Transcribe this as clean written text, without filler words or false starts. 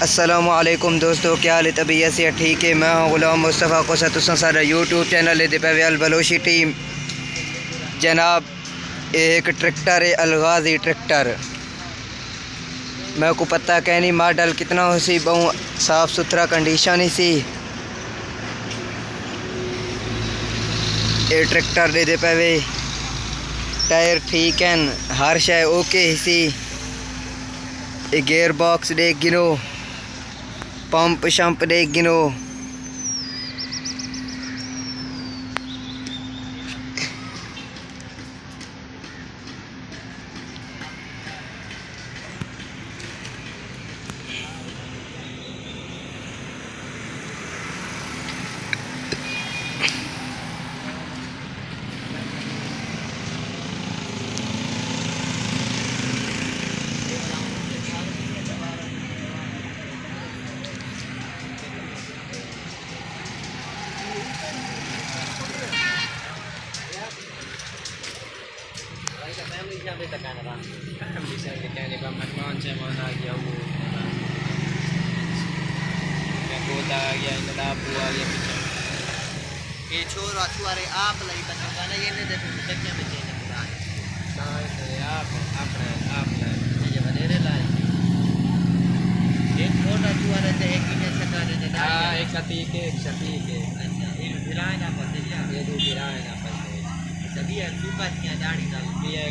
अस्सलामुअलैकुम दोस्तों, क्या हाल है? तबीयत से ठीक है। मैं हूँ गुलाम मुस्तफ़ा को तुसा सारा यूट्यूब चैनल है पे अल बलोची टीम जनाब। एक ट्रैक्टर है अलगाजी ट्रैक्टर। मैं को पता कहनी मॉडल कितना हो सी बहु साफ़ सुथरा कंडीशन ही सी। ये ट्रैक्टर दे पे टायर ठीक हैं, हर शय ओके ही सी। गेयर बॉक्स देख गिनो, पंप शंप देख गिनो। ये छोरा छुआरे आप लई बचोगा ना, ये नहीं देखो जगह में चेंज होगा ना। ये आप ये बनेरे लाई एक छोटा छुआरे से एक ही सटा दे ना। हां, एक सती के अच्छा ये भिराए ना पड़ते, ये दो भिराए ना पड़ते। सभी है सुपा की दाढ़ी डाल ये